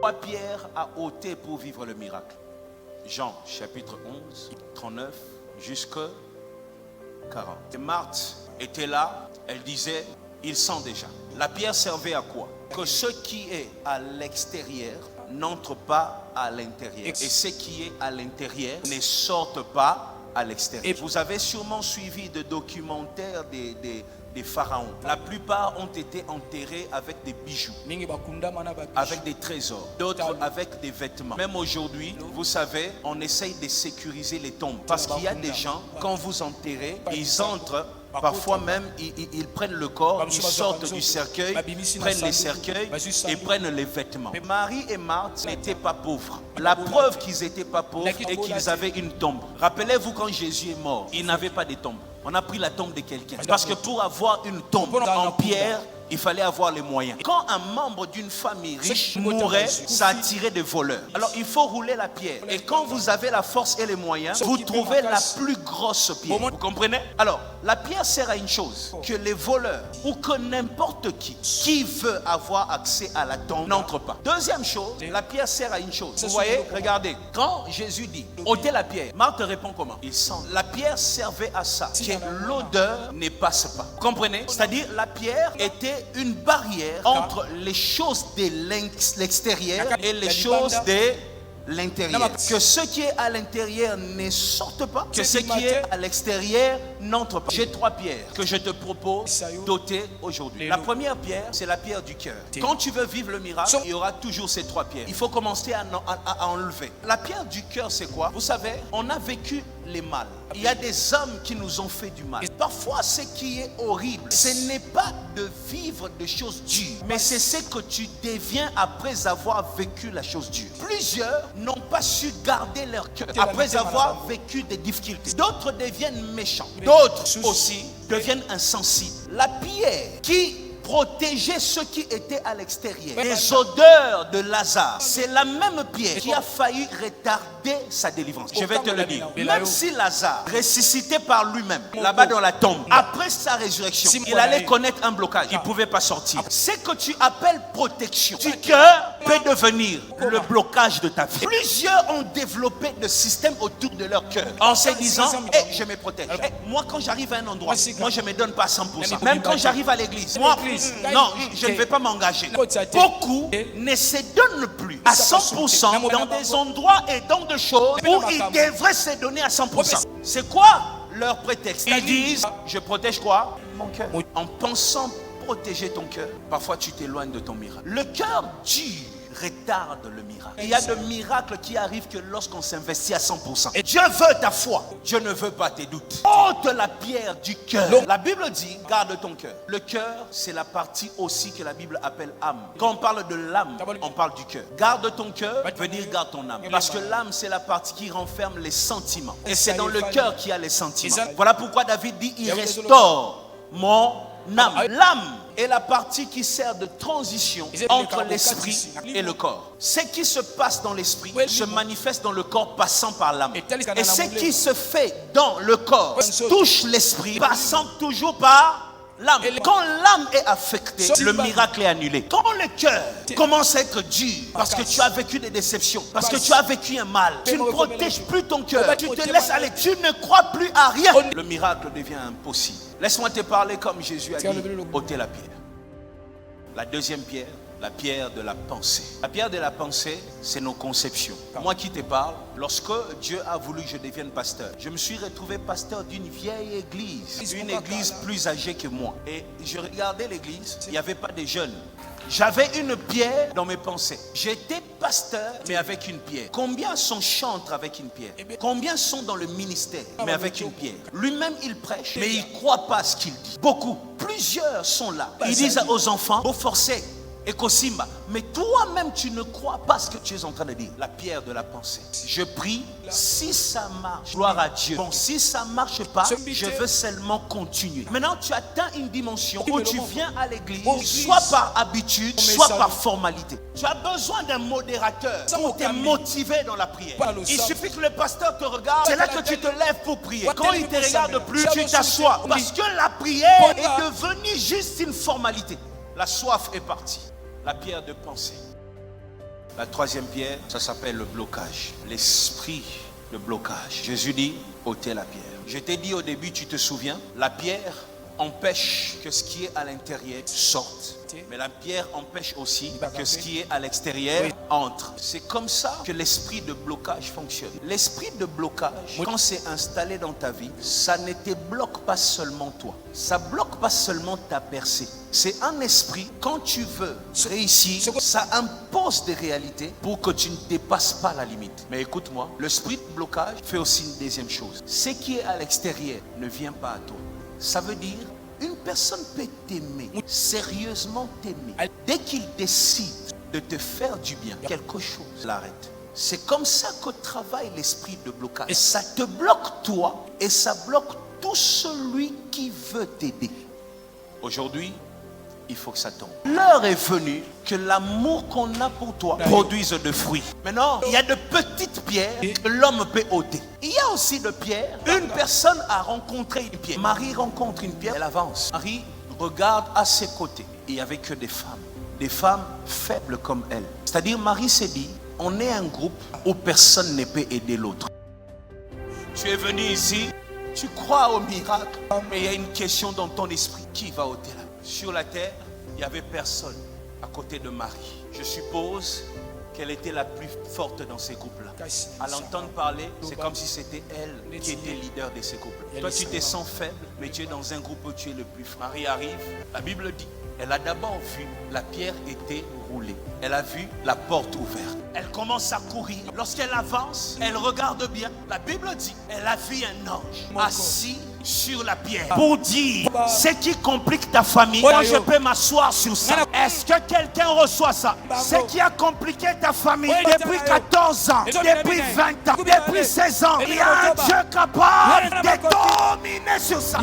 Pourquoi Pierre a ôté pour vivre le miracle? Jean chapitre 11, 39 jusqu'à 40. Et Marthe était là, elle disait, il sent déjà. La pierre servait à quoi? Que ce qui est à l'extérieur n'entre pas à l'intérieur. Et ce qui est à l'intérieur ne sorte pas à l'extérieur. Et vous avez sûrement suivi des documentaires des pharaons. La plupart ont été enterrés avec des bijoux, avec des trésors, d'autres avec des vêtements. Même aujourd'hui, vous savez, on essaye de sécuriser les tombes. Parce qu'il y a des gens, quand vous enterrez, ils entrent. Parfois même, ils prennent le corps, ils sortent du cercueil, prennent les cercueils et prennent les vêtements. Mais Marie et Marthe n'étaient pas pauvres. La preuve qu'ils n'étaient pas pauvres est qu'ils avaient une tombe. Rappelez-vous quand Jésus est mort, il n'avait pas de tombe. On a pris la tombe de quelqu'un. Parce que pour avoir une tombe en pierre, il fallait avoir les moyens. Quand un membre d'une famille riche mourait, ça attirait des voleurs. Alors il faut rouler la pierre. Et quand vous avez la force et les moyens, vous trouvez la plus grosse pierre. Vous comprenez? Alors, la pierre sert à une chose, que les voleurs ou que n'importe qui veut avoir accès à la tombe n'entre pas. Deuxième chose, la pierre sert à une chose. Vous voyez, regardez, quand Jésus dit, ôtez la pierre, Marthe répond comment? Il sent. La pierre servait à ça, que l'odeur ne passe pas. Vous comprenez? C'est-à-dire, la pierre était une barrière entre les choses de l'extérieur et les choses de l'intérieur. Que ce qui est à l'intérieur ne sorte pas, que ce qui est à l'extérieur n'entre pas. J'ai 3 pierres que je te propose d'ôter aujourd'hui. La première pierre, c'est la pierre du cœur. Quand tu veux vivre le miracle, il y aura toujours ces 3 pierres. Il faut commencer à enlever. La pierre du cœur, c'est quoi? Vous savez, on a vécu les mal. Il y a des hommes qui nous ont fait du mal. Et parfois, ce qui est horrible, ce n'est pas de vivre des choses dures, mais c'est ce que tu deviens après avoir vécu la chose dure. Plusieurs n'ont pas su garder leur cœur après avoir vécu des difficultés. D'autres deviennent méchants. D'autres aussi deviennent insensibles. La pierre qui protéger ceux qui étaient à l'extérieur des odeurs de Lazare, c'est la même pierre qui a failli retarder sa délivrance. Je vais te le dire. Même si Lazare, ressuscité par lui-même, là-bas dans la tombe, après sa résurrection, il allait connaître un blocage. Il ne pouvait pas sortir. Ce que tu appelles protection du cœur peut devenir le blocage de ta vie. Plusieurs ont développppé des systèmes autour de leur cœur en se disant, je me protège. Moi, quand j'arrive à un endroit, moi, je ne me donne pas à 100%. Même quand j'arrive à l'église, moi, non, je ne vais pas m'engager. Beaucoup ne se donnent plus à 100% dans des endroits et dans des choses où ils devraient se donner à 100%. C'est quoi leur prétexte? Ils disent, je protège quoi? Mon cœur. En pensant protéger ton cœur, parfois tu t'éloignes de ton miracle. Le cœur dur retarde le miracle. Il y a des miracles qui arrivent que lorsqu'on s'investit à 100%. Et Dieu veut ta foi. Dieu ne veut pas tes doutes. Ôte la pierre du cœur. La Bible dit, garde ton cœur. Le cœur, c'est la partie aussi que la Bible appelle âme. Quand on parle de l'âme, on parle du cœur. Garde ton cœur veut dire garde ton âme. Parce que l'âme, c'est la partie qui renferme les sentiments. Et c'est dans le cœur qu'il y a les sentiments. Voilà pourquoi David dit, il restaure mon âme. L'âme est la partie qui sert de transition entre l'esprit et le corps. Ce qui se passe dans l'esprit se manifeste dans le corps passant par l'âme. Et ce qui se fait dans le corps touche l'esprit passant toujours par l'âme. Quand l'âme est affectée, le miracle est annulé. Quand le cœur commence à être dur, parce que tu as vécu des déceptions, parce que tu as vécu un mal, tu ne protèges plus ton cœur, tu te laisses aller, tu ne crois plus à rien, le miracle devient impossible. Laisse-moi te parler comme Jésus a dit, ôtez la pierre. La deuxième pierre, la pierre de la pensée. La pierre de la pensée, c'est nos conceptions. Moi qui te parle, lorsque Dieu a voulu que je devienne pasteur, je me suis retrouvé pasteur d'une vieille église, une église plus âgée que moi. Et je regardais l'église, il n'y avait pas de jeunes. J'avais une pierre dans mes pensées. J'étais pasteur, mais avec une pierre. Combien sont chantres avec une pierre? Combien sont dans le ministère, mais avec une pierre? Lui-même, il prêche, mais il ne croit pas à ce qu'il dit. Beaucoup, plusieurs sont là. Ils disent aux enfants, vous forcez. Et Kosimba, mais toi-même tu ne crois pas ce que tu es en train de dire. La pierre de la pensée. Je prie, si ça marche, gloire à Dieu. Bon, si ça ne marche pas, je veux seulement continuer. Maintenant, tu atteins une dimension où tu viens à l'église, soit par habitude, soit par formalité. Tu as besoin d'un modérateur pour te motiver dans la prière. Il suffit que le pasteur te regarde, c'est là que tu te lèves pour prier. Quand il ne te regarde plus, tu t'assois. Parce que la prière est devenue juste une formalité. La soif est partie. La pierre de pensée. La troisième pierre, ça s'appelle le blocage. L'esprit de blocage. Jésus dit, ôtez la pierre. Je t'ai dit au début, tu te souviens, la pierre empêche que ce qui est à l'intérieur sorte. Mais la pierre empêche aussi que ce qui est à l'extérieur entre. C'est comme ça que l'esprit de blocage fonctionne. L'esprit de blocage, quand c'est installé dans ta vie, ça ne te bloque pas seulement toi. Ça ne bloque pas seulement ta percée. C'est un esprit, quand tu veux réussir, ça impose des réalités pour que tu ne dépasses pas la limite. Mais écoute-moi, l'esprit de blocage fait aussi une deuxième chose. Ce qui est à l'extérieur ne vient pas à toi. Ça veut dire, une personne peut t'aimer, sérieusement t'aimer. Dès qu'il décide de te faire du bien, quelque chose l'arrête. C'est comme ça que travaille l'esprit de blocage. Et ça te bloque toi et ça bloque tout celui qui veut t'aider. Aujourd'hui, il faut que ça tombe. L'heure est venue que l'amour qu'on a pour toi produise de fruits. Maintenant, il y a de petites pierres que l'homme peut ôter. Il y a aussi de pierres. Une personne a rencontré une pierre. Marie rencontre une pierre, elle avance. Marie regarde à ses côtés. Il n'y avait que des femmes faibles comme elle. C'est-à-dire, Marie s'est dit, on est un groupe où personne ne peut aider l'autre. Tu es venu ici, tu crois au miracle, mais il y a une question dans ton esprit. Qui va ôter la pierre? Sur la terre, il n'y avait personne à côté de Marie. Je suppose qu'elle était la plus forte dans ces groupes-là. À l'entendre parler, c'est comme si c'était elle qui était leader de ces groupes-là. Toi, tu te sens faible, mais tu es dans un groupe où tu es le plus fort. Marie arrive, la Bible dit, elle a d'abord vu la pierre était roulée. Elle a vu la porte ouverte. Elle commence à courir. Lorsqu'elle avance, elle regarde bien. La Bible dit, elle a vu un ange assis sur la pierre. Pour dire, ce qui complique ta famille, moi je peux m'asseoir sur ça. Est-ce que quelqu'un reçoit ça? Ce qui a compliqué ta famille depuis 14 ans, depuis 20 ans, depuis 16 ans, il y a un Dieu capable de dominer sur ça.